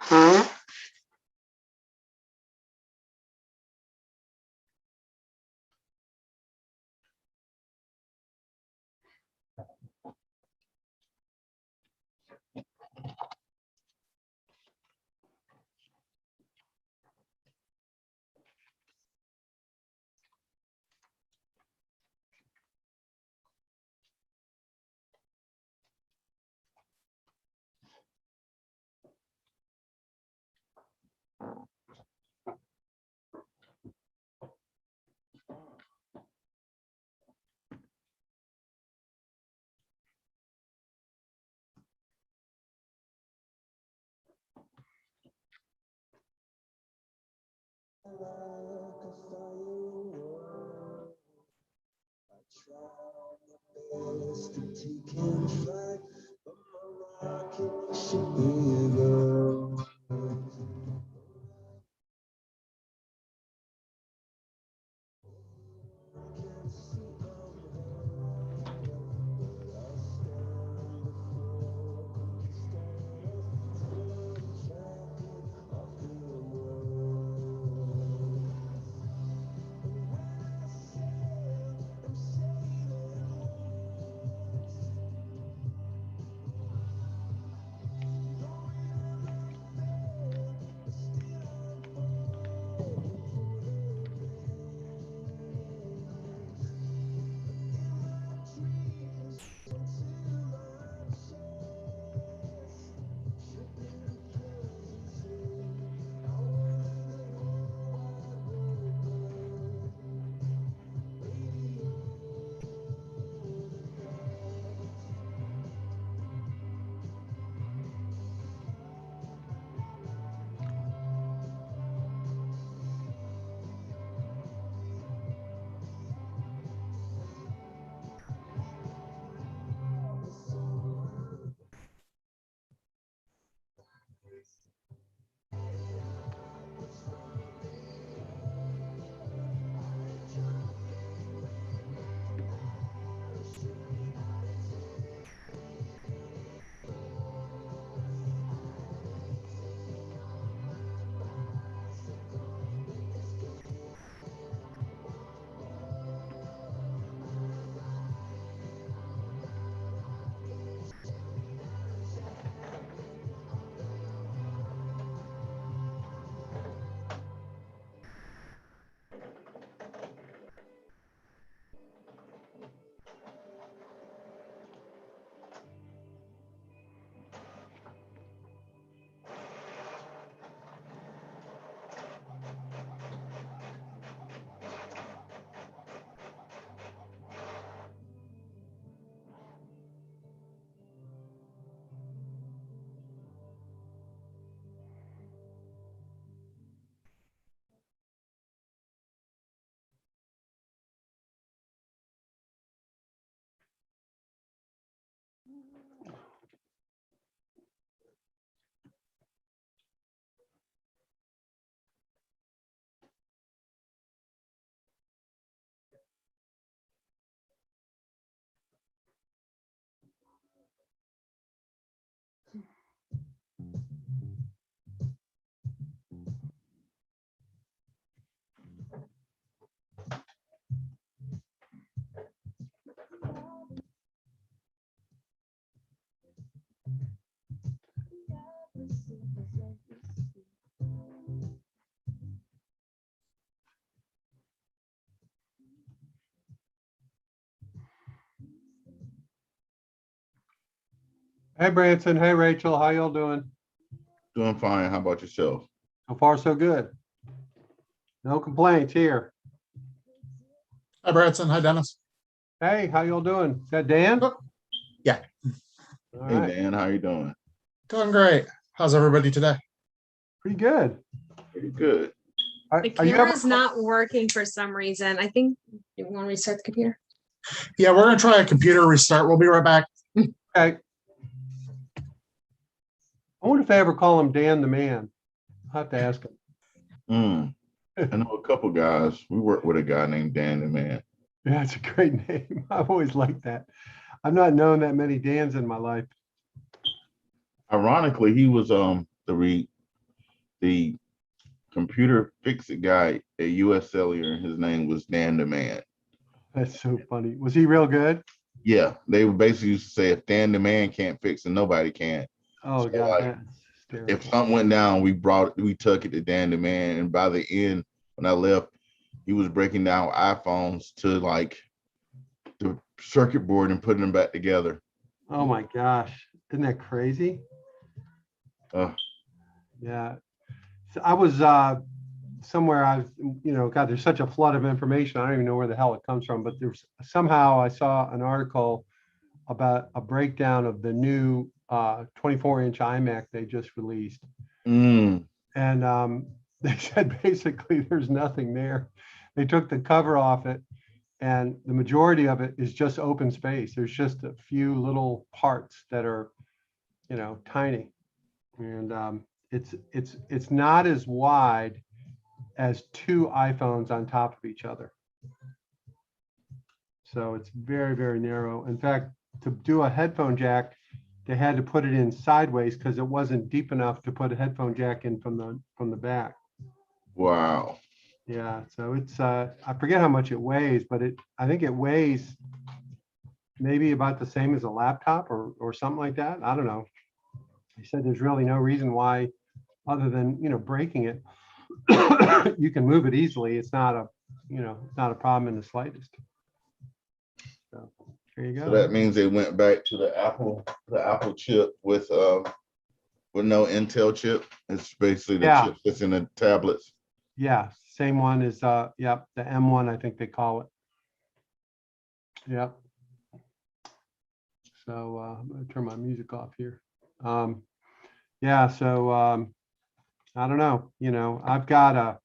Hey Branson, hey Rachel, how y'all doing? Doing fine. How about yourself? So far, so good. No complaints here. Hi, Bradson. Hi, Dennis. Hey, how y'all doing? Is that Dan? Oh, yeah. All Hey, right. Dan, how you doing? Doing great. How's everybody today? Pretty good. Pretty good. Are The you camera's ever? not working for some reason. I think you want to restart the computer. Yeah, we're going to try a computer restart. We'll be right back. Okay. I wonder if they ever call him Dan the Man. I'll have to ask him. I know a couple guys. We work with a guy named Dan the Man. Yeah, it's a great name. I've always liked that. I've not known that many Dans in my life. Ironically, he was the the computer fix-it guy at US Cellular, his name was Dan the Man. That's so funny. Was he real good? Yeah, they would basically used to say if Dan the Man can't fix it, nobody can. Oh So, God, like, that's if hysterical. something went down, we took it to Dan the Man, and by the end, when I left, he was breaking down iPhones to like the circuit board and putting them back together. Oh my gosh, isn't that crazy? Uh, Yeah. So I was somewhere God, there's such a flood of information. I don't even know where the hell it comes from, but there's somehow I saw an article about a breakdown of the new 24-inch iMac they just released. mm, And they said basically there's nothing there. They took the cover off it, and the majority of it is just open space. There's just a few little parts that are, tiny, and it's not as wide as two iPhones on top of each other. So it's very, very narrow. In fact, to do a headphone jack, they had to put it in sideways because it wasn't deep enough to put a headphone jack in from the back. wow. Yeah, so it's I forget how much it weighs, but I think it weighs maybe about the same as a laptop or something like that. I don't know. He said there's really no reason why, other than breaking it, you can move it easily. It's not a problem in the slightest. So there you So go. that means they went back to the Apple chip with no Intel chip. It's basically the Yeah. chip that's in the tablets. Yeah, same one as the M1, I think they call it. Yep. So I'm gonna turn my music off here. Yeah, so I don't know. I've got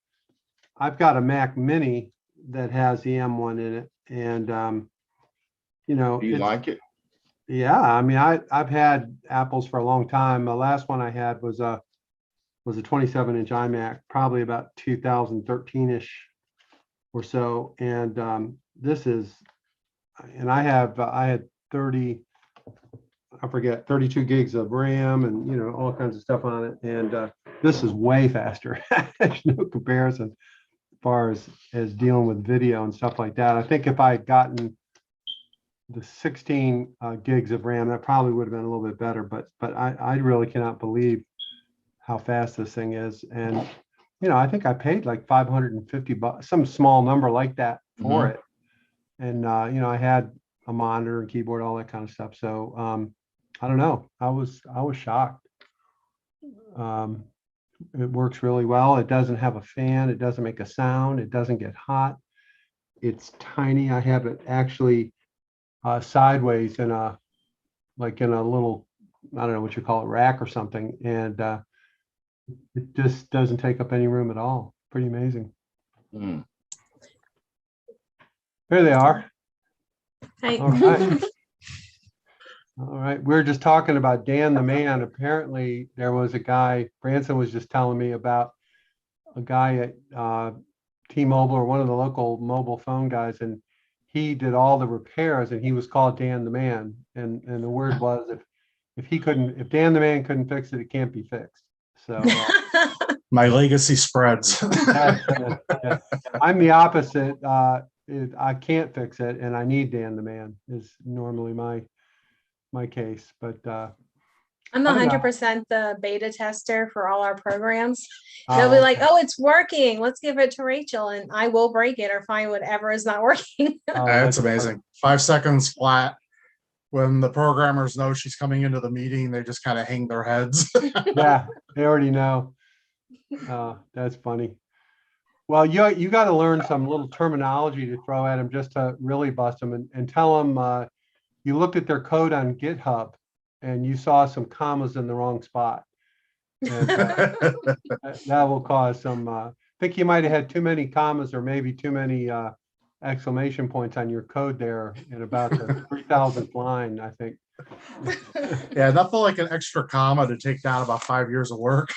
a Mac Mini that has the M1 in it, and Do you it's, like it? yeah. I mean, I've had Apples for a long time. The last one I had was a 27-inch iMac, probably about 2013-ish or so, and this is, and I had 32 gigs of RAM and all kinds of stuff on it, and this is way faster. There's no comparison as far as dealing with video and stuff like that. I think if I had gotten the 16 gigs of RAM, that probably would have been a little bit better, but I really cannot believe how fast this thing is. And I think I paid like $550, some small number like that for it. And I had a monitor and keyboard, all that kind of stuff. So I don't know. I was shocked. It works really well. It doesn't have a fan. It doesn't make a sound. It doesn't get hot. It's tiny. I have it actually sideways in a little, I don't know what you call it, rack or something, and it just doesn't take up any room at all. Pretty amazing. Mm. There they are. Hi. All right. All right. We were just talking about Dan the Man. Apparently, there was a guy, Branson was just telling me about a guy at T-Mobile, or one of the local mobile phone guys, and he did all the repairs, and he was called Dan the Man. And the word was, if Dan the Man couldn't fix it, it can't be fixed. So My legacy spreads. yeah. I'm the opposite. I can't fix it, and I need Dan the Man is normally my case. But I'm the I don't know. 100% the beta tester for all our programs. They'll be like, oh, it's working. Let's give it to Rachel, and I will break it or find whatever is not working. That's amazing. 5 seconds flat. When the programmers know she's coming into the meeting, they just kind of hang their heads. Yeah, they already know. That's funny. Well, you got to learn some little terminology to throw at them just to really bust them, and tell them you looked at their code on GitHub and you saw some commas in the wrong spot. And that will cause some, I think you might have had too many commas or maybe too many exclamation points on your code there in about the 3,000th line, I think. Yeah, nothing like an extra comma to take down about 5 years of work.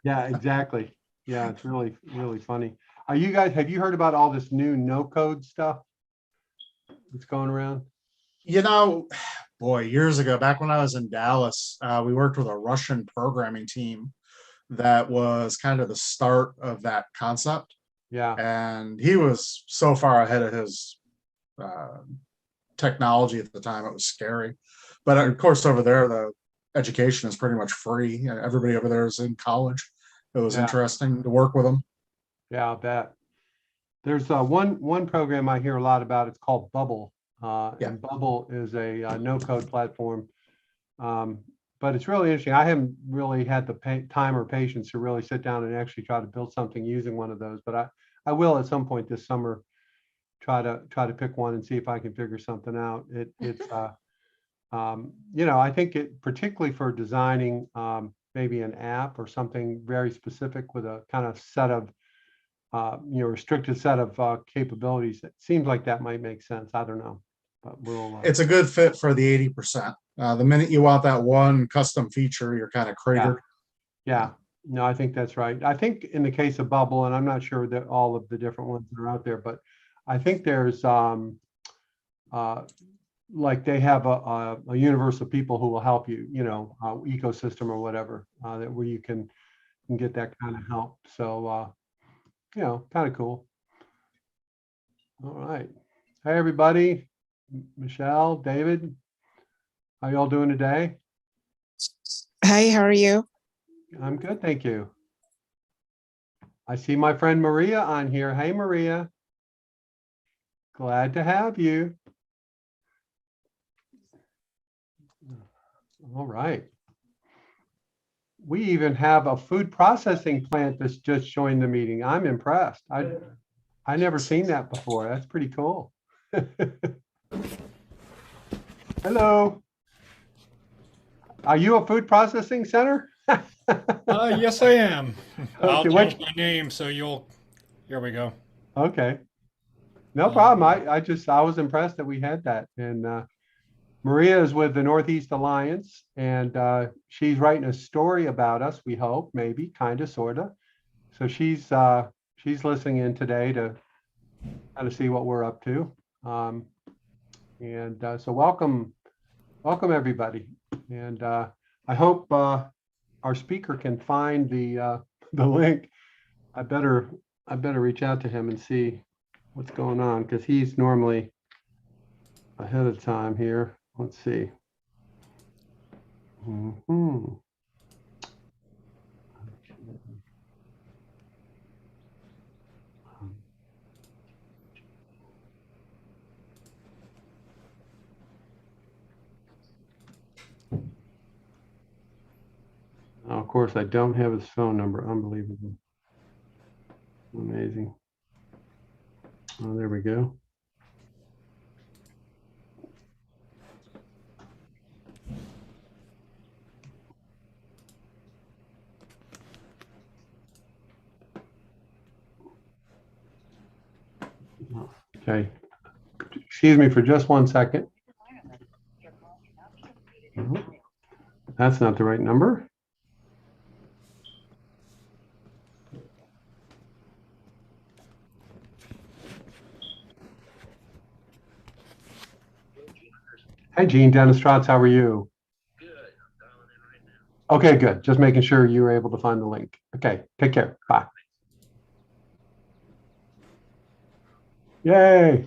Yeah, exactly. Yeah, it's really, really funny. Have you heard about all this new no code stuff that's going around? Boy, years ago, back when I was in Dallas, we worked with a Russian programming team that was kind of the start of that concept. Yeah. And he was so far ahead of his technology at the time, it was scary. But of course, over there, the education is pretty much free. Everybody over there is in college. It was Yeah. interesting to work with them. Yeah, I bet. There's one program I hear a lot about. It's called Bubble. Yeah. And Bubble is a no-code platform. But it's really interesting. I haven't really had the time or patience to really sit down and actually try to build something using one of those. But I will at some point this summer try to pick one and see if I can figure something out. It's I think it particularly for designing maybe an app or something very specific with a kind of set of restricted set of capabilities. It seems like that might make sense. I don't know, but we'll. It's a good fit for the 80%. The minute you want that one custom feature, you're kind of cratered. Yeah, no, I think that's right. I think in the case of Bubble, and I'm not sure that all of the different ones that are out there, but I think there's like they have a universe of people who will help you, ecosystem or whatever, that where you can get that kind of help. So, kind of cool. All right. Hey, everybody. Michelle, David, how y'all doing today? Hi, how are you? I'm good, thank you. I see my friend Maria on here. Hey, Maria. Glad to have you. All right. We even have a food processing plant that's just joined the meeting. I'm impressed. I never seen that before. That's pretty cool. Hello. Are you a food processing center? Yes, I am. I'll Okay, change my name so here we go. Okay. No problem. I was impressed that we had that. And Maria is with the Northeast Alliance, and she's writing a story about us, we hope, maybe, kind of, sort of. So she's listening in today to kind of see what we're up to. So welcome everybody. And I hope our speaker can find the link. I better reach out to him and see what's going on, because he's normally ahead of time here. Let's see. Of course, I don't have his phone number. Unbelievable. Amazing. Oh, there we go. Okay. Excuse me for just 1 second. That's not the right number. Hi, Gene. Dennis Strotz, how are you? Good. I'm dialing in right now. Okay, good. Just making sure you were able to find the link. Okay, take care. Bye. Yay.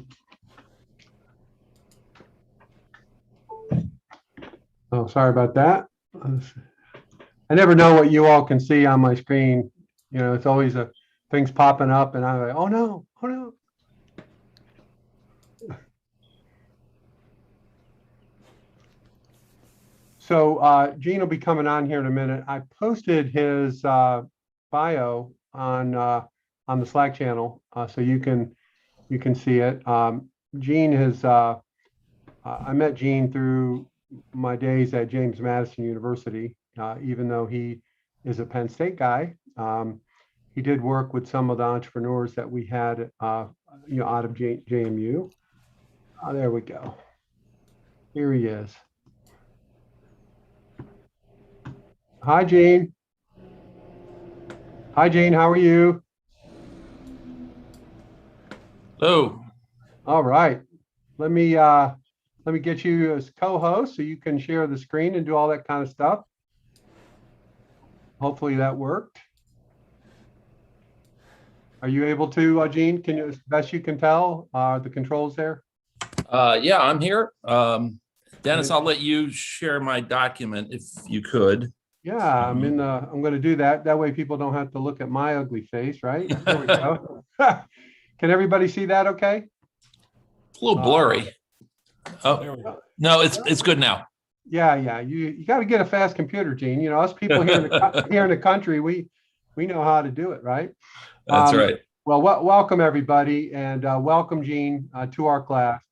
Oh, sorry about that. I never know what you all can see on my screen. It's always things popping up, and I'm like, oh no, oh no. So Gene will be coming on here in a minute. I posted his bio on the Slack channel, so you can see it. Gene has I met Gene through my days at James Madison University, even though he is a Penn State guy. He did work with some of the entrepreneurs that we had, out of JMU. There we go. Here he is. Hi, Gene. Hi, Gene. How are you? Hello. All right. Let me get you as co-host so you can share the screen and do all that kind of stuff. hopefully that worked. Are you able to, Gene? Can you, as best you can tell, the controls there? Yeah, I'm here. Dennis, I'll let you share my document if you could. Yeah, I'm going to do that. That way people don't have to look at my ugly face, right? There we go. Can everybody see that okay? It's a little blurry. There Oh, we go. no, it's good now. Yeah. You got to get a fast computer, Gene. You know, us people here here in the country, we know how to do it, right? That's right. Well, welcome everybody, and welcome Gene to our class.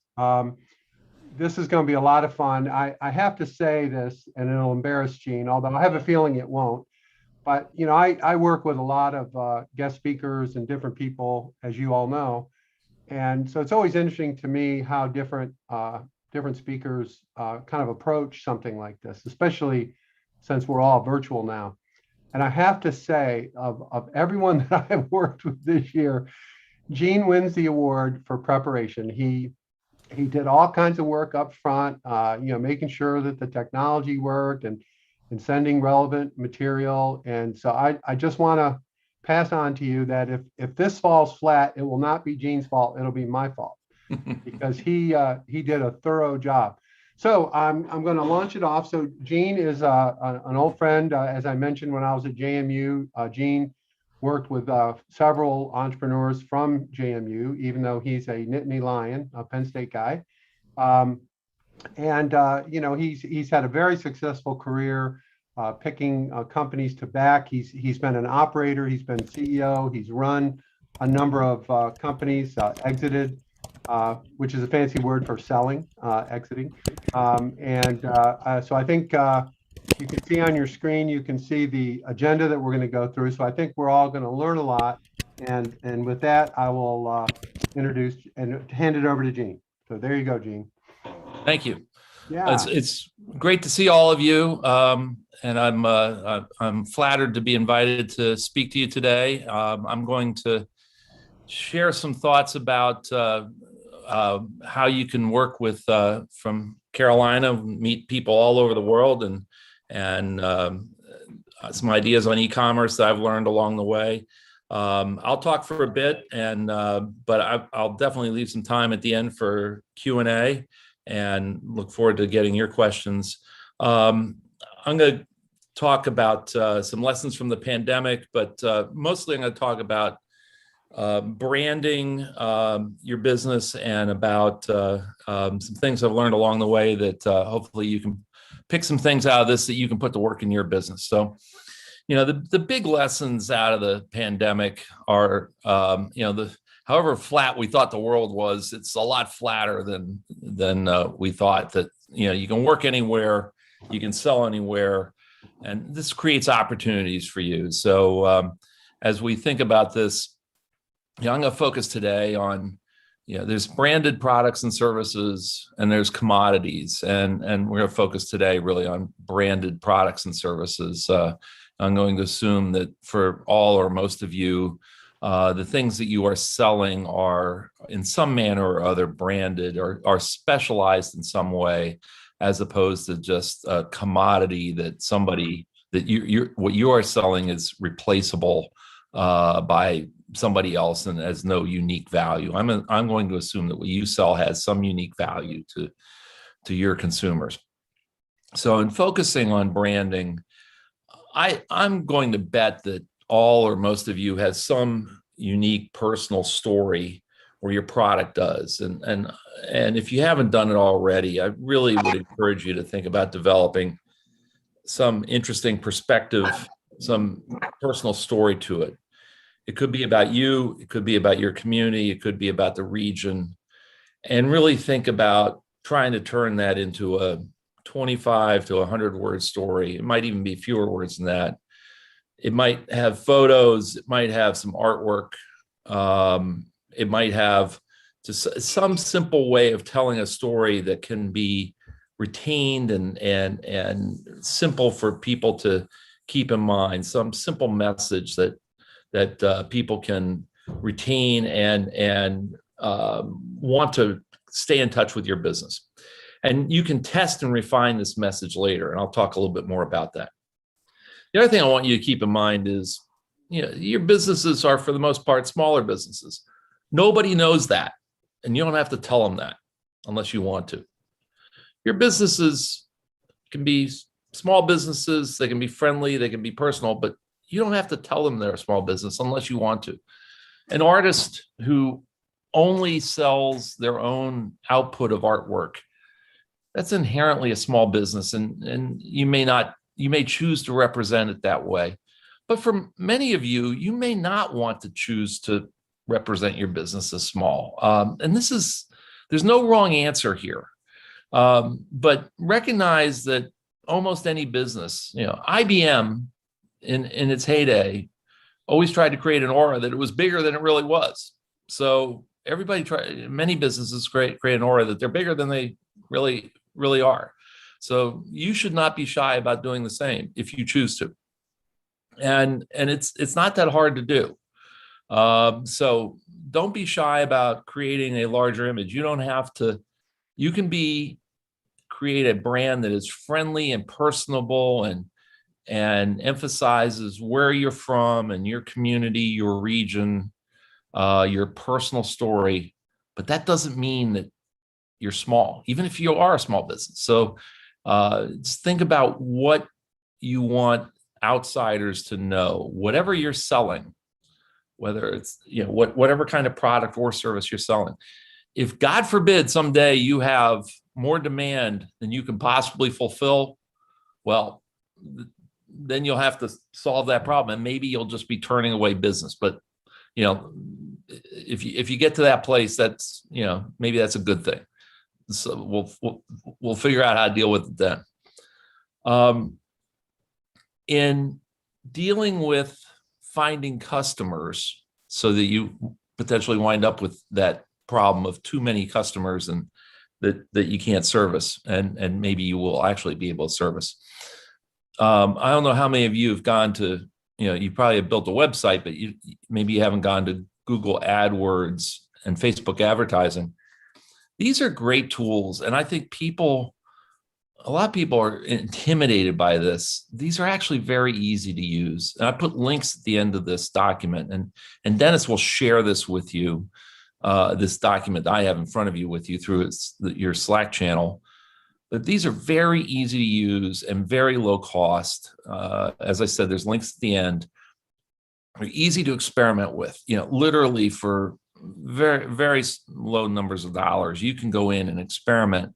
This is going to be a lot of fun. I have to say this, and it'll embarrass Gene, although I have a feeling it won't. But you know, I work with a lot of guest speakers and different people, as you all know, and so it's always interesting to me how different speakers kind of approach something like this, especially since we're all virtual now. And I have to say, of everyone that I've worked with this year, Gene wins the award for preparation. He did all kinds of work up front, you know, making sure that the technology worked and sending relevant material. And so I just want to pass on to you that if this falls flat, it will not be Gene's fault. It'll be my fault because he did a thorough job. So I'm going to launch it off. So Gene is an old friend, as I mentioned when I was at JMU. Gene worked with several entrepreneurs from JMU, even though he's a Nittany Lion, a Penn State guy. You know, he's had a very successful career picking companies to back. He's been an operator, he's been CEO, he's run a number of companies, exited, which is a fancy word for selling, exiting. So I think you can see on your screen, you can see the agenda that we're going to go through. So I think we're all going to learn a lot. And with that, I will introduce and hand it over to Gene. So there you go, Gene. Thank you. Yeah. It's great to see all of you. And I'm flattered to be invited to speak to you today. I'm going to share some thoughts about how you can work with from Carolina, meet people all over the world, and some ideas on e-commerce that I've learned along the way. I'll talk for a bit, but I'll definitely leave some time at the end for Q&A, and look forward to getting your questions. I'm going to talk about some lessons from the pandemic, but mostly I'm going to talk about branding your business and about some things I've learned along the way that hopefully you can pick some things out of this that you can put to work in your business. So, you know, the big lessons out of the pandemic are, you know, however flat we thought the world was, it's a lot flatter than we thought. That, you know, you can work anywhere, you can sell anywhere, and this creates opportunities for you. So as we think about this, you know, I'm going to focus today on, you know, there's branded products and services and there's commodities, and we're going to focus today really on branded products and services. I'm going to assume that for all or most of you, the things that you are selling are in some manner or other branded or are specialized in some way, as opposed to just a commodity that what you are selling is replaceable by somebody else and has no unique value. I'm going to assume that what you sell has some unique value to your consumers. So in focusing on branding, I'm going to bet that all or most of you has some unique personal story or your product does. And if you haven't done it already, I really would encourage you to think about developing some interesting perspective, some personal story to it. It could be about you, it could be about your community, it could be about the region, and really think about trying to turn that into a 25 to 100 word story. It might even be fewer words than that. It might have photos, it might have some artwork, it might have just some simple way of telling a story that can be retained and simple for people to keep in mind, some simple message that people can retain and want to stay in touch with your business. And you can test and refine this message later, and I'll talk a little bit more about that. The other thing I want you to keep in mind is, your businesses are for the most part smaller businesses. Nobody knows that, and you don't have to tell them that unless you want to. Your businesses can be small businesses, they can be friendly, they can be personal, but you don't have to tell them they're a small business unless you want to. An artist who only sells their own output of artwork, that's inherently a small business, and you may choose to represent it that way. But for many of you, you may not want to choose to represent your business as small. And there's no wrong answer here. But recognize that almost any business, IBM in its heyday always tried to create an aura that it was bigger than it really was. So many businesses create an aura that they're bigger than they really are. So you should not be shy about doing the same if you choose to. And it's not that hard to do. So don't be shy about creating a larger image. You don't have to. You can create a brand that is friendly and personable and emphasizes where you're from and your community, your region, your personal story. But that doesn't mean that you're small, even if you are a small business. So just think about what you want outsiders to know. Whatever you're selling, whether it's whatever kind of product or service you're selling, if God forbid someday you have more demand than you can possibly fulfill, well, then you'll have to solve that problem, and maybe you'll just be turning away business. But if you get to that place, that's maybe that's a good thing. So we'll figure out how to deal with it then. In dealing with finding customers, so that you potentially wind up with that problem of too many customers and that you can't service, and maybe you will actually be able to service. I don't know how many of you have gone to, you probably have built a website, but maybe you haven't gone to Google AdWords and Facebook advertising. These are great tools, and I think a lot of people are intimidated by this. These are actually very easy to use. And I put links at the end of this document, and Dennis will share this with you, this document I have in front of you with you through your Slack channel. But these are very easy to use and very low cost. As I said, there's links at the end. They're easy to experiment with, literally for very, very low numbers of dollars. You can go in and experiment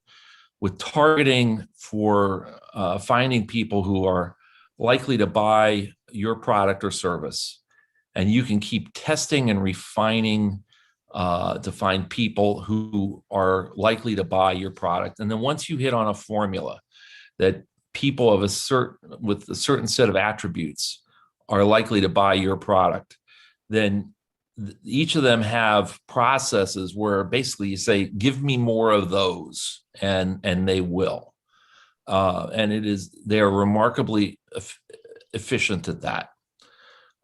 with targeting for finding people who are likely to buy your product or service. And you can keep testing and refining to find people who are likely to buy your product. And then once you hit on a formula that people with a certain set of attributes are likely to buy your product, then each of them have processes where basically you say, give me more of those, and they will. And they're remarkably efficient at that.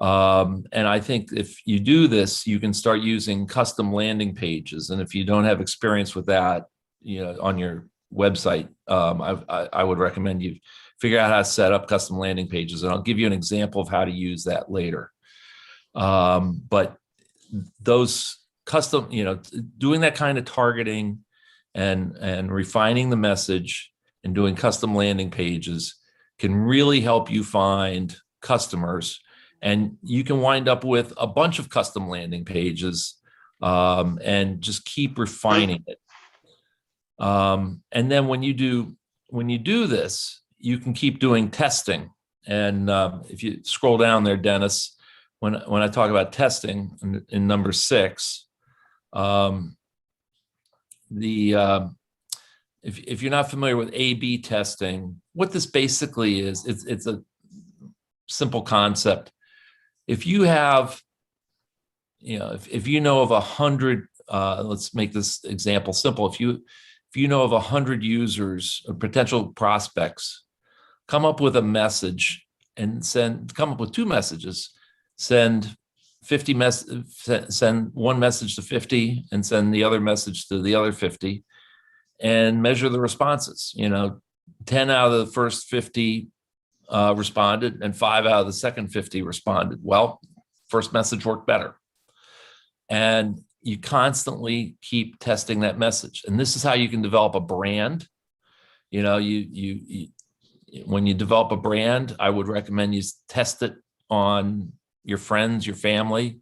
And I think if you do this, you can start using custom landing pages. And if you don't have experience with that, on your website, I would recommend you figure out how to set up custom landing pages. And I'll give you an example of how to use that later. But those custom, doing that kind of targeting and refining the message and doing custom landing pages can really help you find customers. And you can wind up with a bunch of custom landing pages and just keep refining it. And then when you do this, you can keep doing testing. And if you scroll down there, Dennis, when I talk about testing in number 6, if you're not familiar with A/B testing, what this basically is, it's a simple concept. If you have, if you know of 100, let's make this example simple. If you know of 100 users or potential prospects, come up with a message and come up with 2 messages. Send one message to 50 and send the other message to the other 50, and measure the responses. 10 out of the first 50 responded, and 5 out of the second 50 responded. Well, first message worked better. And you constantly keep testing that message. And this is how you can develop a brand. You know, when you develop a brand, I would recommend you test it on your friends, your family,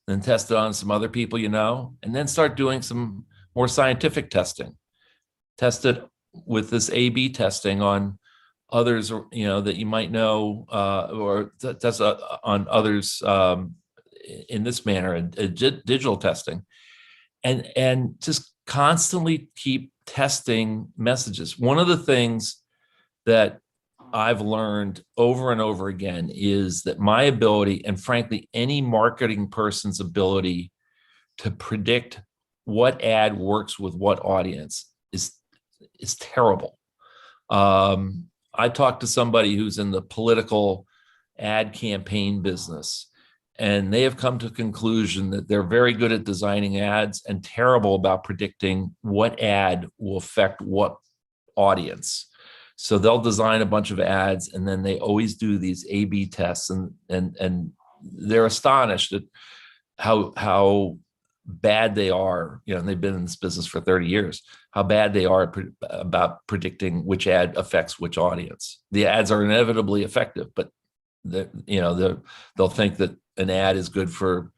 then test it on some other people you know, and then start doing some more scientific testing. Test it with this A/B testing on others, you know, that you might know, or test on others in this manner, and digital testing, and just constantly keep testing messages. One of the things that I've learned over and over again is that my ability, and frankly, any marketing person's ability to predict what ad works with what audience is terrible. I talked to somebody who's in the political ad campaign business, and they have come to the conclusion that they're very good at designing ads and terrible about predicting what ad will affect what audience. So they'll design a bunch of ads, and then they always do these A/B tests, and they're astonished at how bad they are. You know, and they've been in this business for 30 years, how bad they are about predicting which ad affects which audience. The ads are inevitably effective, but they'll think that an ad is good for,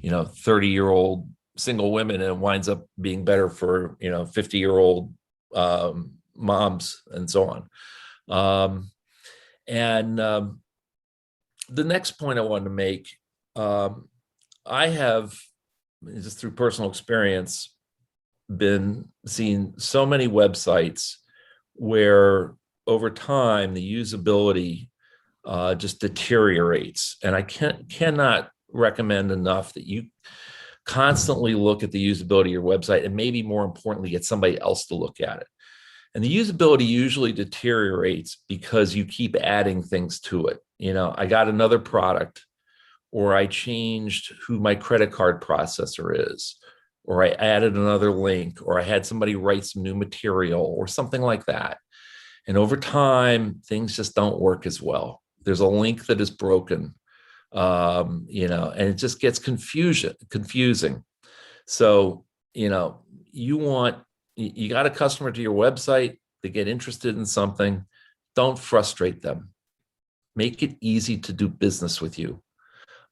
30-year-old single women, and it winds up being better for, 50-year-old moms and so on. The next point I wanted to make, I have, just through personal experience, been seeing so many websites where over time the usability just deteriorates. And I cannot recommend enough that you constantly look at the usability of your website, and maybe more importantly, get somebody else to look at it. And the usability usually deteriorates because you keep adding things to it. I got another product, or I changed who my credit card processor is, or I added another link, or I had somebody write some new material or something like that. And over time, things just don't work as well. There's a link that is broken, and it just gets confusing. So, you got a customer to your website, they get interested in something, don't frustrate them. Make it easy to do business with you.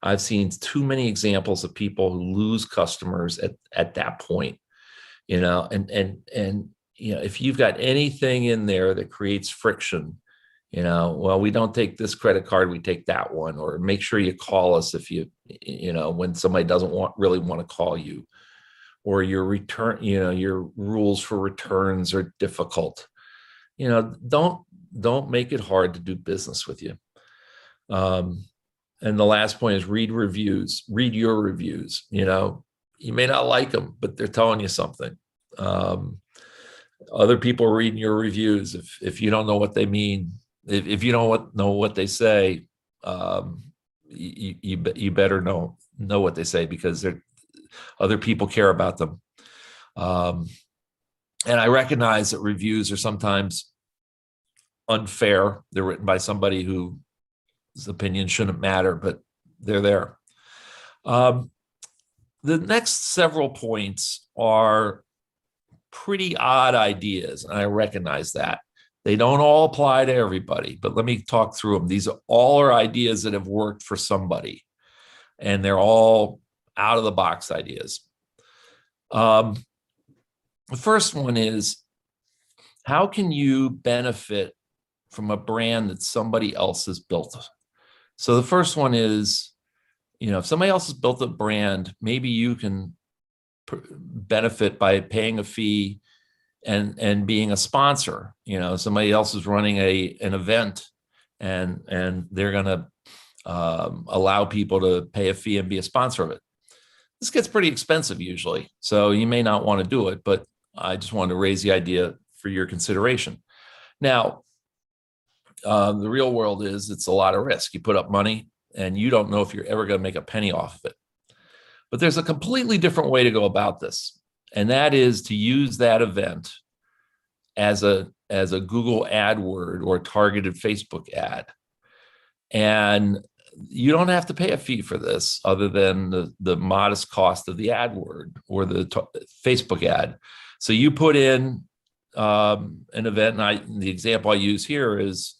I've seen too many examples of people who lose customers at that point, and if you've got anything in there that creates friction, well, we don't take this credit card, we take that one, or make sure you call us if when somebody doesn't really want to call you, or your return, your rules for returns are difficult. Don't make it hard to do business with you. And the last point is read reviews. Read your reviews. You may not like them, but they're telling you something. Other people are reading your reviews. If you don't know what they mean, if you don't know what they say, you better know what they say, because other people care about them. And I recognize that reviews are sometimes unfair. They're written by somebody whose opinion shouldn't matter, but they're there. The next several points are pretty odd ideas, and I recognize that. They don't all apply to everybody, but let me talk through them. These all are ideas that have worked for somebody, and they're all out of the box ideas. The first one is, how can you benefit from a brand that somebody else has built? So the first one is, if somebody else has built a brand, maybe you can benefit by paying a fee and being a sponsor. Somebody else is running an event, and they're going to allow people to pay a fee and be a sponsor of it. This gets pretty expensive usually, so you may not want to do it, but I just wanted to raise the idea for your consideration. Now, the real world is it's a lot of risk. You put up money and you don't know if you're ever going to make a penny off of it. But there's a completely different way to go about this, and that is to use that event as a Google AdWord or a targeted Facebook ad. And you don't have to pay a fee for this other than the modest cost of the AdWord or the Facebook ad. So you put in an event, and the example I use here is,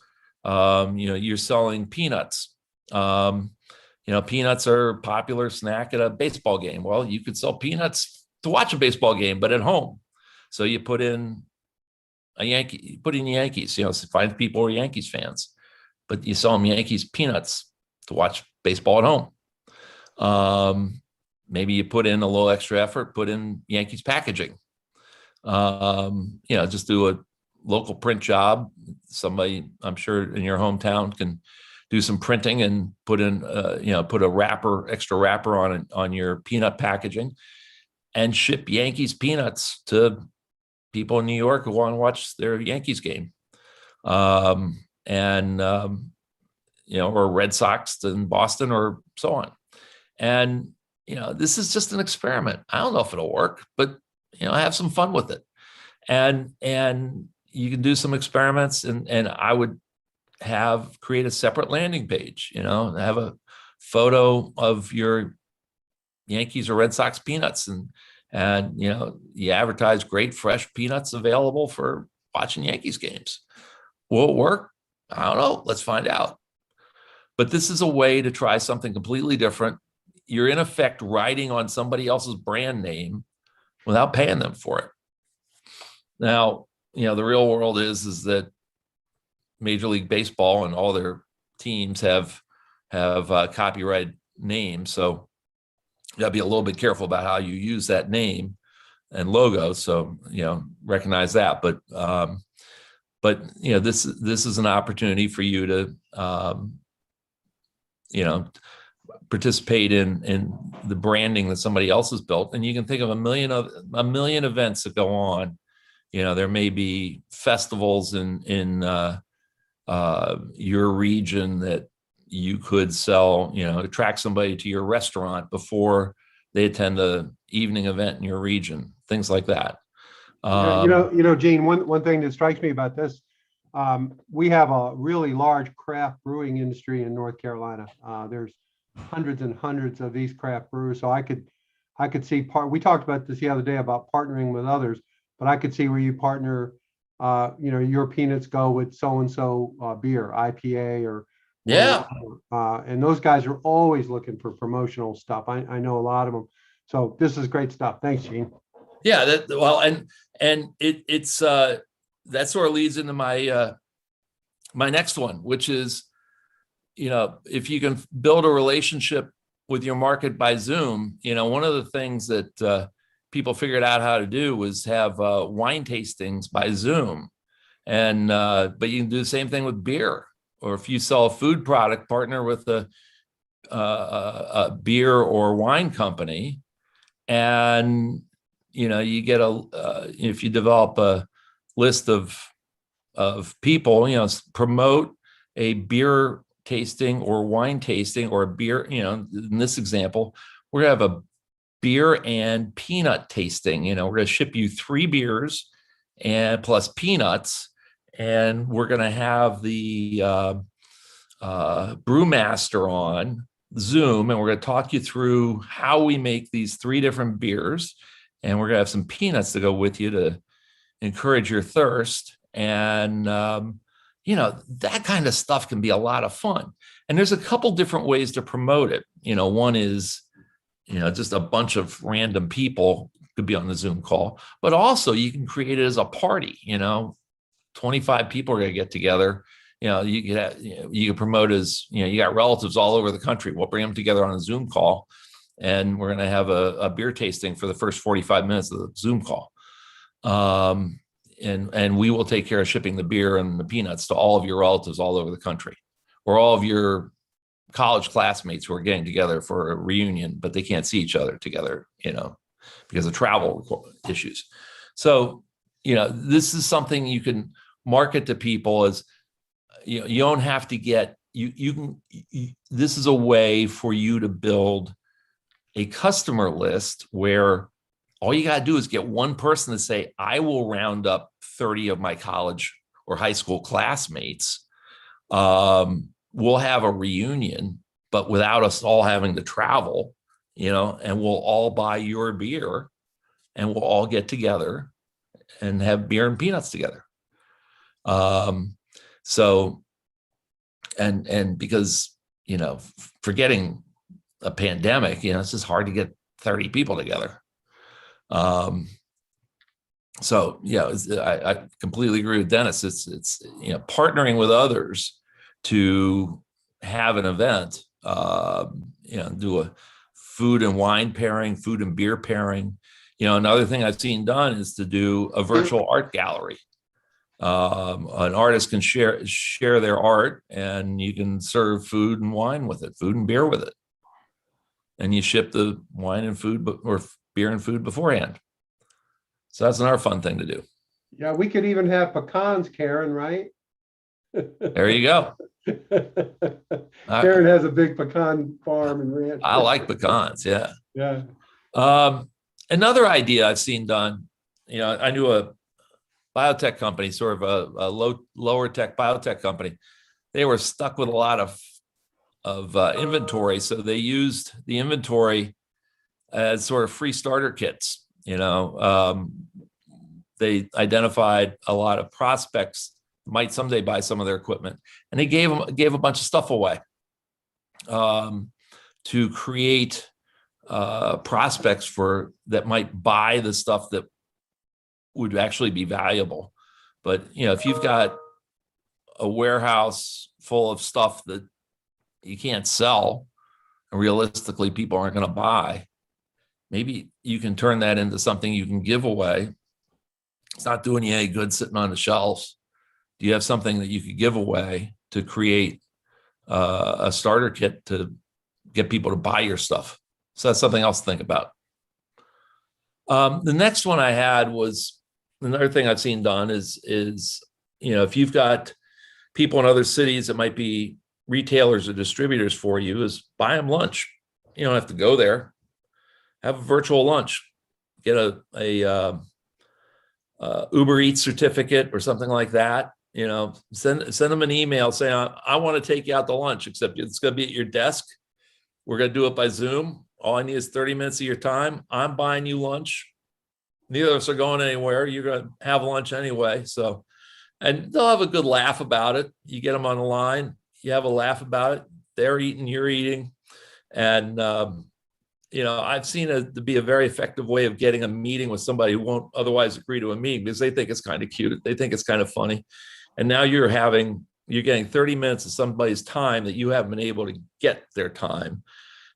you're selling peanuts. Peanuts are a popular snack at a baseball game. Well, you could sell peanuts to watch a baseball game, but at home. So you put in Yankees, find people who are Yankees fans, but you sell them Yankees peanuts to watch baseball at home. Maybe you put in a little extra effort, put in Yankees packaging. Just do a local print job. Somebody, I'm sure in your hometown, can do some printing and put in, put a extra wrapper on your peanut packaging, and ship Yankees peanuts to people in New York who want to watch their Yankees game. Or Red Sox in Boston or so on. And, this is just an experiment. I don't know if it'll work, but, have some fun with it. And you can do some experiments, and I would create a separate landing page, have a photo of your Yankees or Red Sox peanuts, and you advertise great fresh peanuts available for watching Yankees games. Will it work? I don't know. Let's find out. But this is a way to try something completely different. You're in effect riding on somebody else's brand name without paying them for it. Now, the real world is that Major League Baseball and all their teams have copyright names. So you gotta be a little bit careful about how you use that name and logo. So, recognize that. But this is an opportunity for you to, participate in the branding that somebody else has built. And you can think of a million events that go on. There may be festivals in your region that you could sell, attract somebody to your restaurant before they attend the evening event in your region, things like that. Gene, one thing that strikes me about this, we have a really large craft brewing industry in North Carolina. There's hundreds and hundreds of these craft brewers. So I could see we talked about this the other day about partnering with others, but I could see where you partner, your peanuts go with so-and-so beer, IPA or Yeah. And those guys are always looking for promotional stuff. I know a lot of them. So this is great stuff. Thanks, Gene. Yeah. It's that sort of leads into my my next one, which is, if you can build a relationship with your market by Zoom, one of the things that people figured out how to do was have wine tastings by Zoom. And but you can do the same thing with beer. Or if you sell a food product, partner with a beer or wine company, and you get if you develop a list of people, promote a beer tasting or wine tasting or a beer. In this example, we're gonna have a beer and peanut tasting. We're gonna ship you 3 beers and plus peanuts. And we're going to have the brewmaster on Zoom, and we're going to talk you through how we make these 3 different beers. And we're going to have some peanuts to go with you to encourage your thirst. And, that kind of stuff can be a lot of fun. And there's a couple different ways to promote it. One is, just a bunch of random people could be on the Zoom call, but also you can create it as a party. 25 people are going to get together. You can promote as, you got relatives all over the country. We'll bring them together on a Zoom call, and we're going to have a beer tasting for the first 45 minutes of the Zoom call. And we will take care of shipping the beer and the peanuts to all of your relatives all over the country, or all of your college classmates who are getting together for a reunion, but they can't see each other together, because of travel issues. So, this is something you can market to people as, you don't have to get, this is a way for you to build a customer list where all you got to do is get one person to say, I will round up 30 of my college or high school classmates we'll have a reunion, but without us all having to travel, and we'll all buy your beer and we'll all get together and have beer and peanuts together. So, and because, forgetting a pandemic, it's just hard to get 30 people together. So, I completely agree with Dennis. It's partnering with others to have an event, do a food and wine pairing, food and beer pairing. Another thing I've seen done is to do a virtual art gallery. An artist can share their art, and you can serve food and wine with it, food and beer with it. And you ship the wine and food or beer and food beforehand. So that's another fun thing to do. Yeah, we could even have pecans, Karen, right? There you go. Karen has a big pecan farm and ranch. I like pecans. Yeah. Yeah. Another idea I've seen done, I knew a biotech company, sort of a lower tech biotech company. They were stuck with a lot of inventory. So they used the inventory as sort of free starter kits. They identified a lot of prospects might someday buy some of their equipment, and they gave a bunch of stuff away to create prospects that might buy the stuff that would actually be valuable. But if you've got a warehouse full of stuff that you can't sell, and realistically people aren't going to buy, maybe you can turn that into something you can give away. It's not doing you any good sitting on the shelves. Do you have something that you could give away to create a starter kit to get people to buy your stuff? So that's something else to think about. The next one I had was another thing I've seen done is if you've got people in other cities that might be retailers or distributors for you, is buy them lunch. You don't have to go there. Have a virtual lunch. Get a Uber Eats certificate or something like that. Send them an email saying, I want to take you out to lunch, except it's going to be at your desk. We're going to do it by Zoom. All I need is 30 minutes of your time. I'm buying you lunch. Neither of us are going anywhere. You're going to have lunch anyway. So, and they'll have a good laugh about it. You get them on the line. You have a laugh about it. They're eating, you're eating. And, I've seen it to be a very effective way of getting a meeting with somebody who won't otherwise agree to a meeting because they think it's kind of cute. They think it's kind of funny. And now you're getting 30 minutes of somebody's time that you haven't been able to get their time.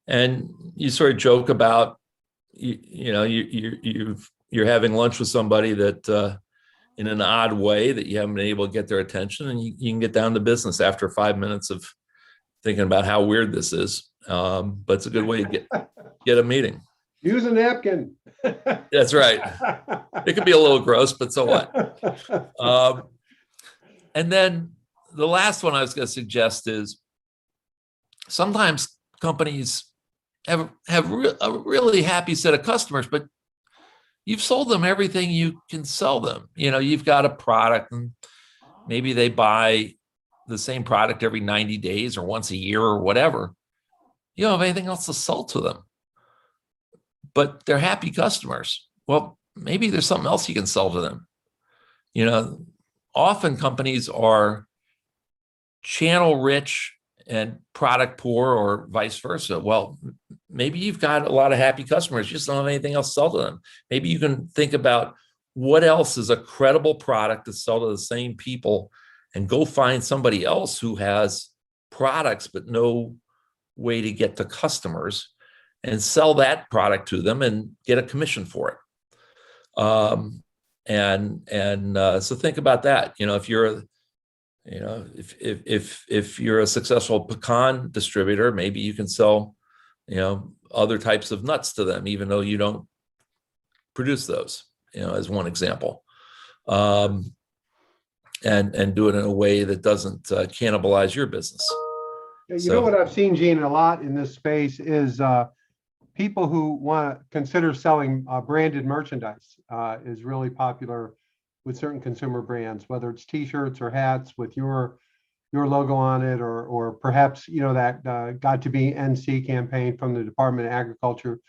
And you sort of joke about, you're having lunch with somebody that in an odd way that you haven't been able to get their attention, and you can get down to business after 5 minutes of thinking about how weird this is. But it's a good way to get a meeting. Use a napkin. That's right. It could be a little gross, but so what? And then the last one I was going to suggest is sometimes companies have a really happy set of customers, but you've sold them everything you can sell them. You've got a product, and maybe they buy the same product every 90 days or once a year or whatever. You don't have anything else to sell to them, but they're happy customers. Well, maybe there's something else you can sell to them. Often companies are channel rich and product poor, or vice versa. Well, maybe you've got a lot of happy customers, you just don't have anything else to sell to them. Maybe you can think about what else is a credible product to sell to the same people, and go find somebody else who has products but no way to get to customers, and sell that product to them and get a commission for it. So think about that. If you're if you're a successful pecan distributor, maybe you can sell other types of nuts to them, even though you don't produce those, as one example. And do it in a way that doesn't cannibalize your business. You know what I've seen, Gene, a lot in this space is people who want to consider selling branded merchandise is really popular with certain consumer brands, whether it's T-shirts or hats with your your logo on it, or perhaps, you know, that Got to Be NC campaign from the Department of Agriculture,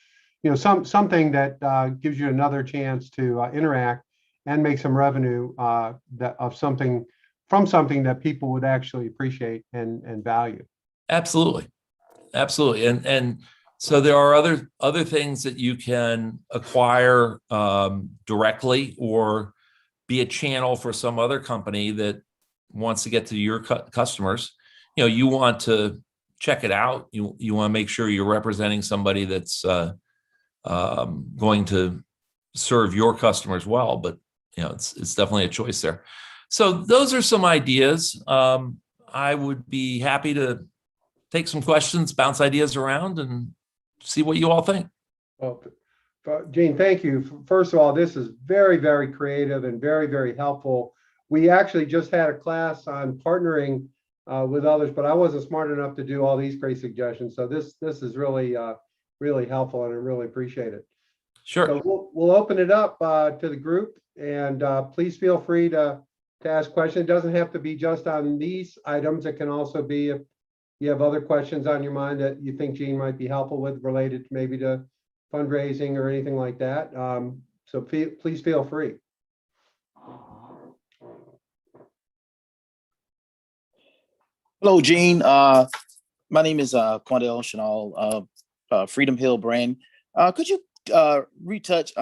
you know, something that gives you another chance to interact and make some revenue from something that people would actually appreciate and value. Absolutely. Absolutely. And so there are other things that you can acquire directly, or be a channel for some other company that wants to get to your customers. You know, you want to check it out. You want to make sure you're representing somebody that's going to serve your customers well. But you know, it's definitely a choice there. So those are some ideas. I would be happy to take some questions, bounce ideas around, and see what you all think. Well, Gene, thank you. First of all, this is very, very creative and very, very helpful. We actually just had a class on partnering with others, but I wasn't smart enough to do all these great suggestions. So this is really, really helpful, and I really appreciate it. Sure. So we'll open it up to the group, and please feel free to ask questions. It doesn't have to be just on these items. It can also be if you have other questions on your mind that you think Gene might be helpful with, related maybe to fundraising or anything like that. So please feel free. Hello, Gene. My name is Quandell Chanel, Freedom Hill brand. Could you retouch?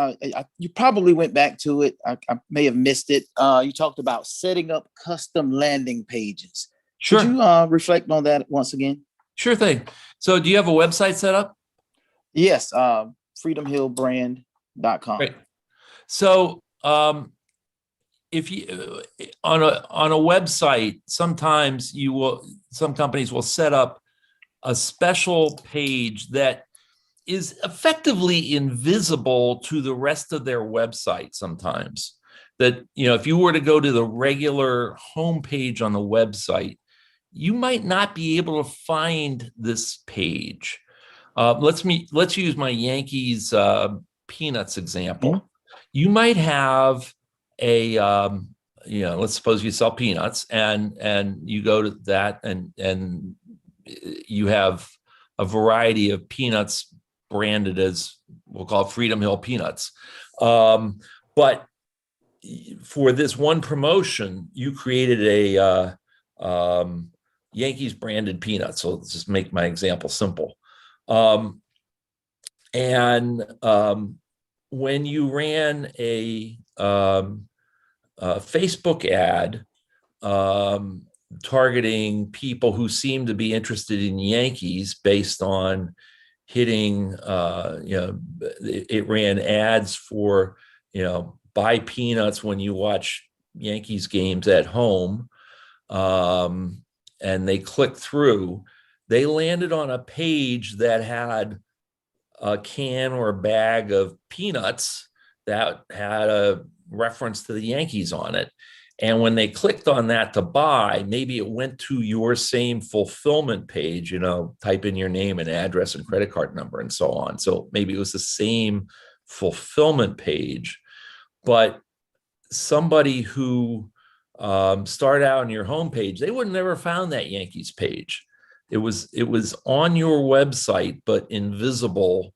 You probably went back to it. I may have missed it. You talked about setting up custom landing pages. Sure. Could you reflect on that once again? Sure thing. So do you have a website set up? Yes, freedomhillbrand.com. Great. So if you on a website, sometimes some companies will set up a special page that is effectively invisible to the rest of their website sometimes. That, you know, if you were to go to the regular homepage on the website, you might not be able to find this page. Let's use my Yankees peanuts example. Mm-hmm. You might have a you know, let's suppose you sell peanuts, and you go to that, and you have a variety of peanuts branded as, we'll call it Freedom Hill peanuts. But for this one promotion, you created a Yankees branded peanuts. So let's just make my example simple. When you ran a Facebook ad targeting people who seem to be interested in Yankees based on hitting, you know, it ran ads for, you know, buy peanuts when you watch Yankees games at home. And they clicked through, they landed on a page that had a can or a bag of peanuts that had a reference to the Yankees on it. And when they clicked on that to buy, maybe it went to your same fulfillment page, you know, type in your name and address and credit card number and so on. So maybe it was the same fulfillment page, but somebody who started out on your homepage, they would have never found that Yankees page. It was on your website, but invisible.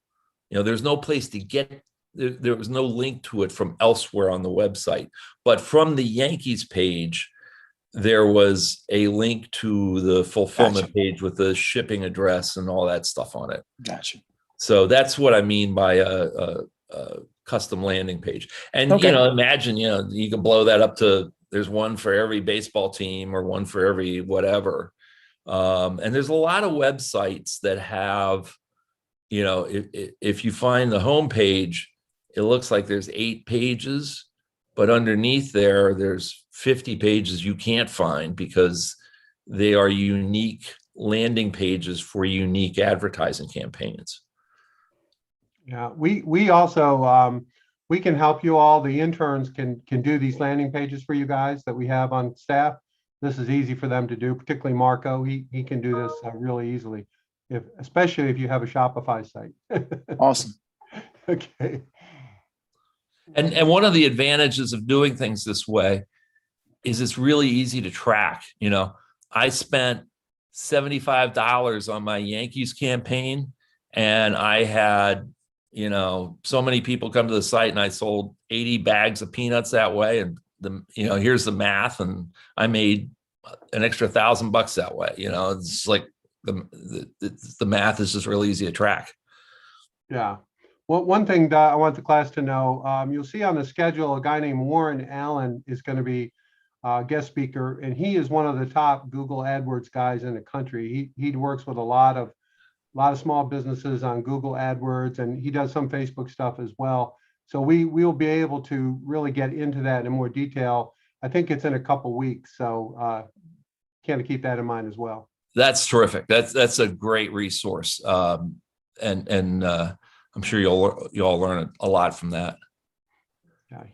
You know, there's no place to get. There was no link to it from elsewhere on the website. But from the Yankees page, there was a link to the fulfillment page with the shipping address and all that stuff on it. Gotcha. So that's what I mean by a custom landing page. And Okay. you know, imagine, you know, you can blow that up to, there's one for every baseball team or one for every whatever. And there's a lot of websites that have, you know, if you find the homepage, it looks like there's 8 pages, but underneath there's 50 pages you can't find because they are unique landing pages for unique advertising campaigns. Yeah, we also we can help you all. The interns can do these landing pages for you guys that we have on staff. This is easy for them to do, particularly Marco. He can do this really easily, especially if you have a Shopify site. Awesome. Okay. And one of the advantages of doing things this way is it's really easy to track. You know, I spent $75 on my Yankees campaign, and I had, so many people come to the site, and I sold 80 bags of peanuts that way. And here's the math, and I made an extra $1,000 that way. It's like the math is just really easy to track. Yeah. Well, one thing that I want the class to know, you'll see on the schedule, a guy named Warren Allen is going to be a guest speaker, and he is one of the top Google AdWords guys in the country. He works with a lot of small businesses on Google AdWords, and he does some Facebook stuff as well. So we will be able to really get into that in more detail. I think it's in a couple weeks, so kind of keep that in mind as well. That's terrific. That's a great resource, and I'm sure you'll all learn a lot from that. Yeah,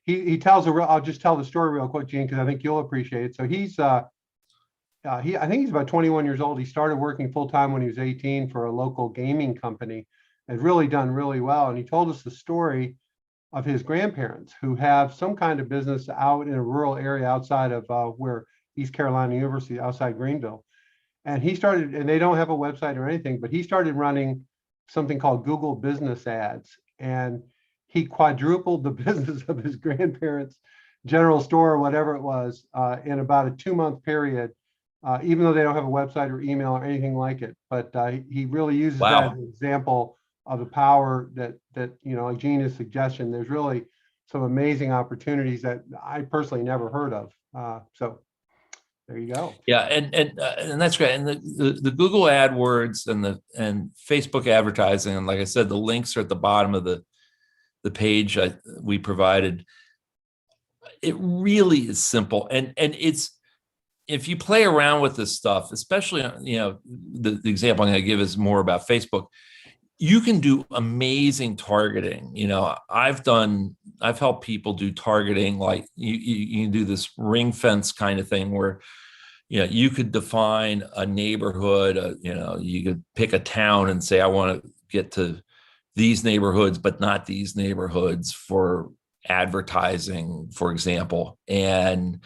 he tells I'll just tell the story real quick, Gene, because I think you'll appreciate it. So I think he's about 21 years old. He started working full time when he was 18 for a local gaming company, and really done really well. And he told us the story of his grandparents who have some kind of business out in a rural area outside of where East Carolina University, outside Greenville. And and they don't have a website or anything, but he started running something called Google Business Ads, and he quadrupled the business of his grandparents' general store or whatever it was in about a 2-month period, even though they don't have a website or email or anything like it. But he really uses that as an example of the power that like Gina's suggestion. There's really some amazing opportunities that I personally never heard of. So there you go. Yeah, and that's great. And the Google AdWords and Facebook advertising, and like I said, the links are at the bottom of the page we provided. It really is simple, and it's, if you play around with this stuff, especially the example I'm going to give is more about Facebook. You can do amazing targeting. I've helped people do targeting, like you can do this ring fence kind of thing where you could define a neighborhood. You could pick a town and say, I want to get to these neighborhoods, but not these neighborhoods for advertising, for example. And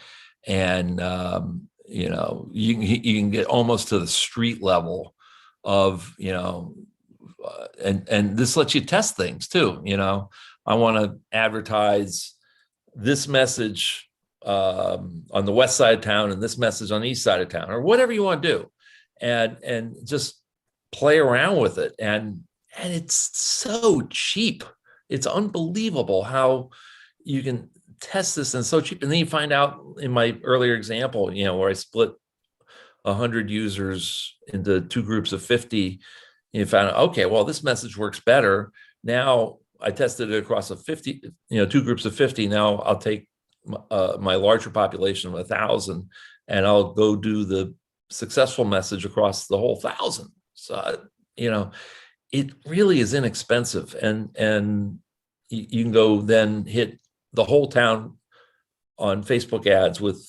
you can get almost to the street level of, and this lets you test things too. I want to advertise this message on the west side of town and this message on the east side of town, or whatever you want to do, and just play around with it. And it's so cheap. It's unbelievable how you can test this, and it's so cheap. And then you find out, in my earlier example, where I split 100 users into 2 groups of 50, you found out, okay, well, this message works better. Now I tested it across 2 groups of 50. Now I'll take my larger population of 1,000, and I'll go do the successful message across the whole 1,000. So, it really is inexpensive, and you can go then hit the whole town on Facebook ads with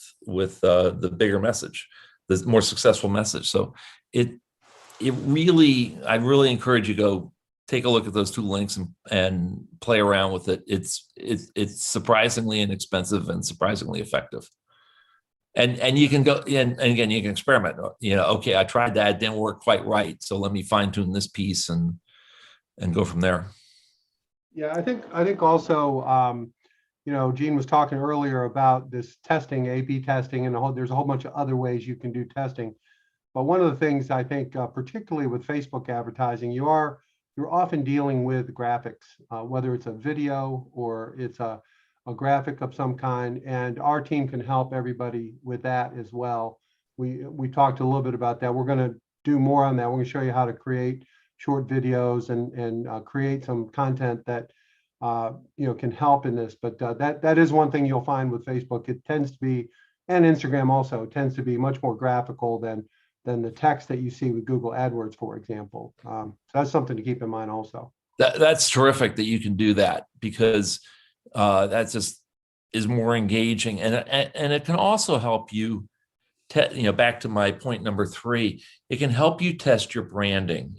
the bigger message, the more successful message. So I really encourage you to go take a look at those 2 links and play around with it. It's surprisingly inexpensive and surprisingly effective. And you can go, and again, you can experiment. Okay, I tried that, it didn't work quite right, so let me fine tune this piece and go from there. Yeah, I think also, Gene was talking earlier about this testing, A/B testing, and there's a whole bunch of other ways you can do testing. But one of the things I think, particularly with Facebook advertising, you're often dealing with graphics, whether it's a video or it's a graphic of some kind, and our team can help everybody with that as well. We talked a little bit about that. We're going to do more on that. We're going to show you how to create short videos and create some content that can help in this. But that is one thing you'll find with Facebook. It tends to be, and Instagram also tends to be, much more graphical than the text that you see with Google AdWords, for example. So that's something to keep in mind also. That's terrific that you can do that, because that just is more engaging, and it can also help you. Back to my point number 3, it can help you test your branding.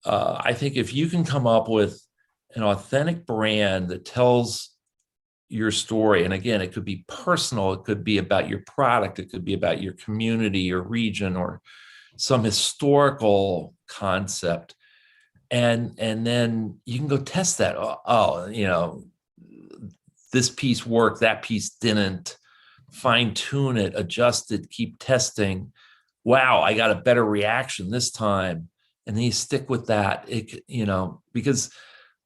I think if you can come up with an authentic brand that tells your story. And again, it could be personal, it could be about your product, it could be about your community, your region, or some historical concept. And then you can go test that. This piece worked, that piece didn't. Fine tune it, adjust it, keep testing. Wow, I got a better reaction this time. And then you stick with that. Because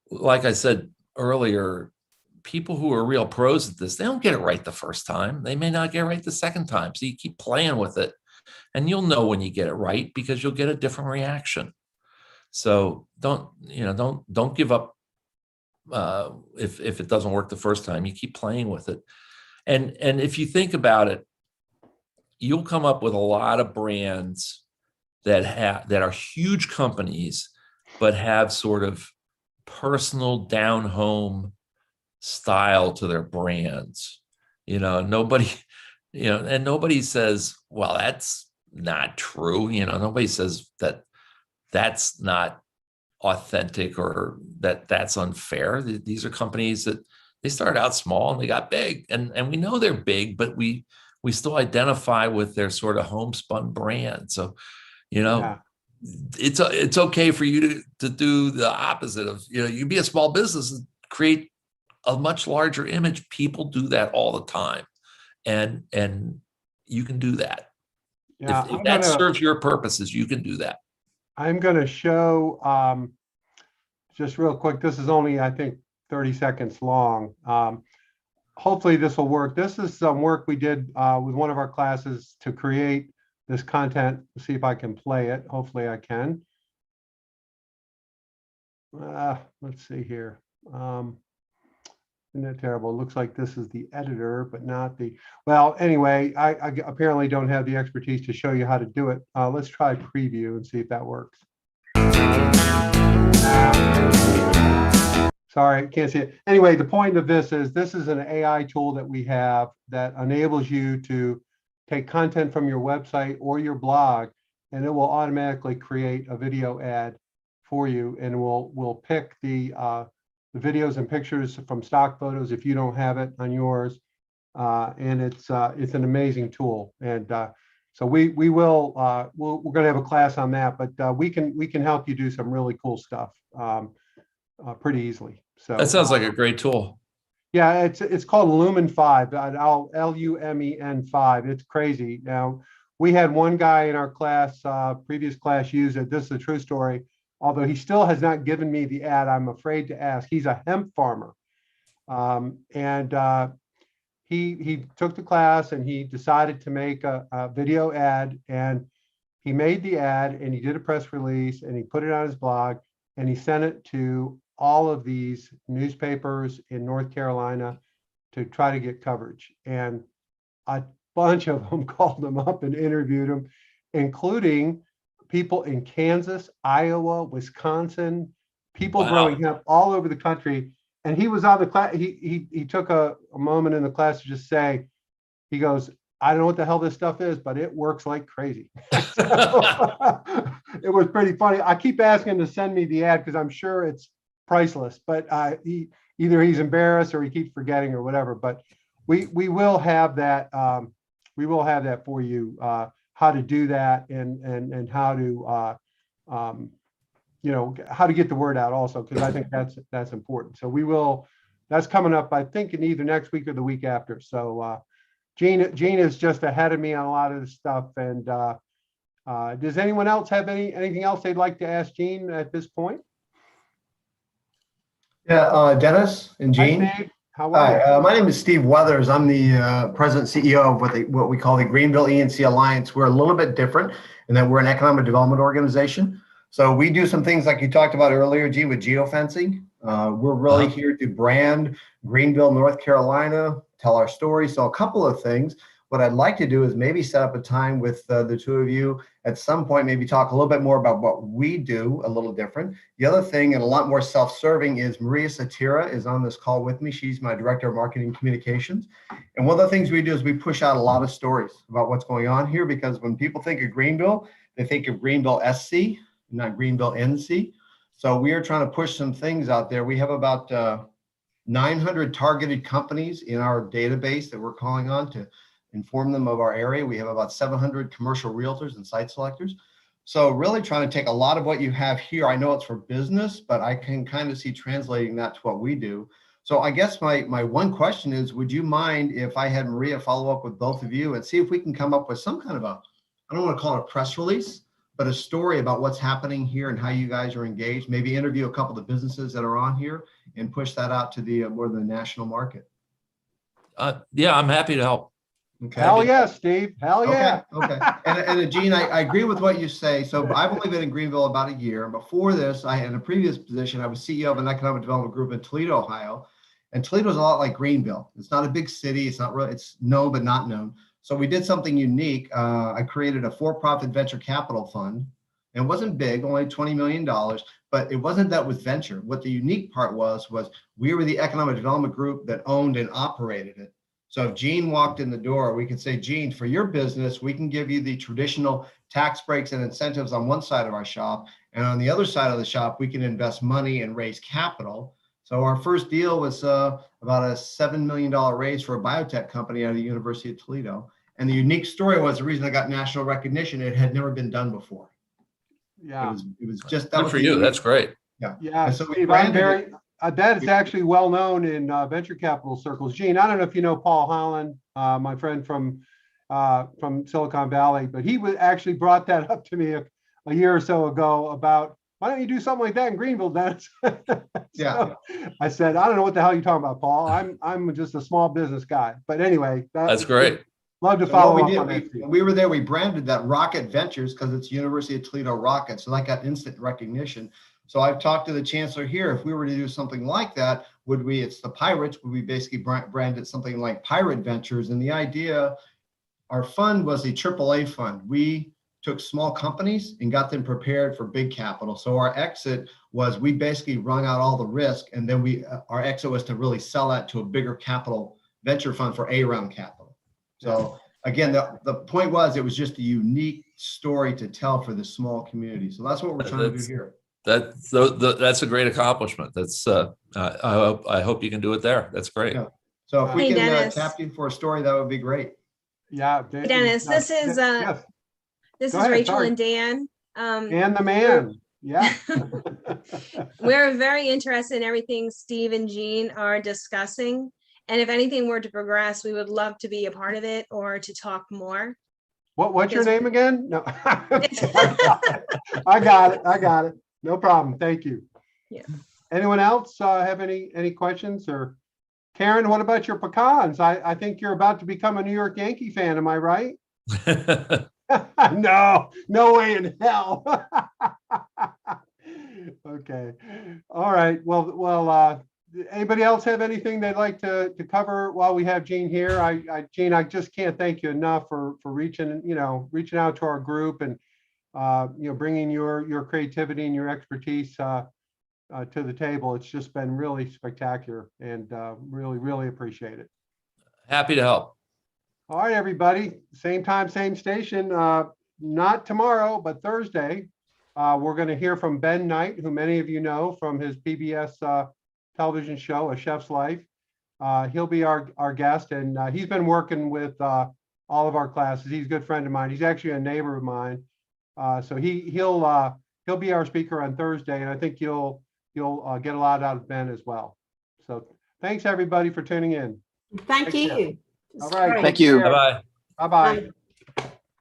like I said earlier, people who are real pros at this, they don't get it right the first time. They may not get it right the second time. So you keep playing with it, and you'll know when you get it right because you'll get a different reaction. So don't give up if it doesn't work the first time. You keep playing with it. And if you think about it, you'll come up with a lot of brands that are huge companies, but have sort of personal down home style to their brands. Nobody says, well, that's not true. Nobody says that that's not authentic or that's unfair. These are companies that they started out small and they got big, and we know they're big, but we still identify with their sort of homespun brand. So, it's okay for you to do the opposite of, you can be a small business and create a much larger image. People do that all the time, and you can do that. Yeah, If that serves your purposes, you can do that. I'm going to show just real quick. This is only, I think, 30 seconds long. Hopefully this will work. This is some work we did with one of our classes to create this content. Let's see if I can play it. Hopefully I can. Let's see here. Isn't that terrible? It looks like this is the editor, but not the, well, anyway, I apparently don't have the expertise to show you how to do it. Let's try preview and see if that works. Sorry, can't see it. Anyway, the point of this is an AI tool that we have that enables you to take content from your website or your blog, and it will automatically create a video ad for you, and we'll pick the videos and pictures from stock photos if you don't have it on yours, and it's an amazing tool. And so we're going to have a class on that, but we can help you do some really cool stuff pretty easily. So that sounds like a great tool. Yeah, it's called Lumen 5, Lumen 5. It's crazy. Now, we had one guy in our class, previous class, use it. This is a true story. Although he still has not given me the ad, I'm afraid to ask. He's a hemp farmer, and he took the class and he decided to make a video ad, and he made the ad and he did a press release and he put it on his blog and he sent it to all of these newspapers in North Carolina to try to get coverage. And a bunch of them called him up and interviewed him, including people in Kansas, Iowa, Wisconsin, people growing up all over the country. And he was on the class. He took a moment in the class to just say, he goes, I don't know what the hell this stuff is, but it works like crazy. So, it was pretty funny. I keep asking him to send me the ad because I'm sure it's priceless, but either he's embarrassed or he keeps forgetting or whatever. But we will have that. We will have that for you. How to do that and how to how to get the word out also, because I think that's important. So that's coming up, I think, in either next week or the week after. So Gene is just ahead of me on a lot of this stuff. And does anyone else have anything else they'd like to ask Gene at this point? Yeah, Dennis and Gene. Hi, Steve. How are you? Hi, my name is Steve Weathers. I'm the president and CEO of what we call the Greenville E&C Alliance. We're a little bit different in that we're an economic development organization. So we do some things like you talked about earlier, Gene, with geofencing. We're really here to brand Greenville, North Carolina, tell our story. So a couple of things. What I'd like to do is maybe set up a time with the two of you at some point, maybe talk a little bit more about what we do a little different. The other thing, and a lot more self-serving, is Maria Satira is on this call with me. She's my director of marketing communications. And one of the things we do is we push out a lot of stories about what's going on here, because when people think of Greenville, they think of Greenville SC, not Greenville NC. So we are trying to push some things out there. We have about 900 targeted companies in our database that we're calling on to inform them of our area. We have about 700 commercial realtors and site selectors. So really trying to take a lot of what you have here. I know it's for business, but I can kind of see translating that to what we do. So I guess my one question is, would you mind if I had Maria follow up with both of you and see if we can come up with some kind of a, I don't want to call it a press release, but a story about what's happening here and how you guys are engaged, maybe interview a couple of the businesses that are on here and push that out to the more of the national market. Yeah, I'm happy to help. Okay. Hell yeah, Steve. Hell yeah. Okay. And Gene, I agree with what you say. So I've only been in Greenville about a year. And before this, in a previous position, I was CEO of an economic development group in Toledo, Ohio. And Toledo's a lot like Greenville. It's not a big city. It's not really, it's known, but not known. So we did something unique. I created a for-profit venture capital fund. And it wasn't big, only $20 million, but it wasn't that with venture. What the unique part was we were the economic development group that owned and operated it. So if Gene walked in the door, we could say, Gene, for your business, we can give you the traditional tax breaks and incentives on one side of our shop. And on the other side of the shop, we can invest money and raise capital. So our first deal was about a $7 million raise for a biotech company out of the University of Toledo. And the unique story was the reason I got national recognition. It had never been done before. Yeah. It was just that. Good was for the you. unique- That's great. Yeah. Yeah. And so we Steve, branded I'm very, it. that is actually well known in venture capital circles. Gene, I don't know if you know Paul Holland, my friend from Silicon Valley, but he actually brought that up to me a year or so ago about, why don't you do something like that in Greenville, Dennis? Yeah. I said, I don't know what the hell you're talking about, Paul. I'm just a small business guy. But anyway, That's great. Love to So follow what up we on did, that. Steve. when we were there, we branded that Rocket Ventures because it's University of Toledo Rocket. So that got instant recognition. So I've talked to the chancellor here. If we were to do something like that, it's the Pirates, would we basically brand it something like Pirate Ventures? And the idea, our fund was a AAA fund. We took small companies and got them prepared for big capital. So our exit was we basically wrung out all the risk. And then our exit was to really sell that to a bigger capital venture fund for A round capital. So again, the point was, it was just a unique story to tell for the small community. So that's what we're trying to do here. That's a great accomplishment. That's I hope you can do it there. That's great. Yeah. So if we Hey, can Dennis. tap you for a story, that would be great. Yeah. Dennis, this is yes. this Go is ahead, Rachel sorry. and Dan. And the man. Yeah. We're very interested in everything Steve and Jean are discussing. And if anything were to progress, we would love to be a part of it or to talk more. What's your Because- name again? No. I got it. No problem. Thank you. Yeah. Anyone else have any questions? Or Karen, what about your pecans? I think you're about to become a New York Yankee fan. Am I right? No way in hell. Okay. All right. Well, anybody else have anything they'd like to cover while we have Gene here? Gene, I just can't thank you enough for reaching out to our group and, bringing your creativity and your expertise to the table. It's just been really spectacular and really, really appreciate it. Happy to help. All right, everybody. Same time, same station. Not tomorrow, but Thursday. We're going to hear from Ben Knight, who many of you know from his PBS television show, A Chef's Life. He'll be our guest, and he's been working with all of our classes. He's a good friend of mine. He's actually a neighbor of mine. So he'll be our speaker on Thursday, and I think you'll get a lot out of Ben as well. So thanks everybody for tuning in. Thank Take care. you. All right. Thank you. Bye-bye. Bye-bye.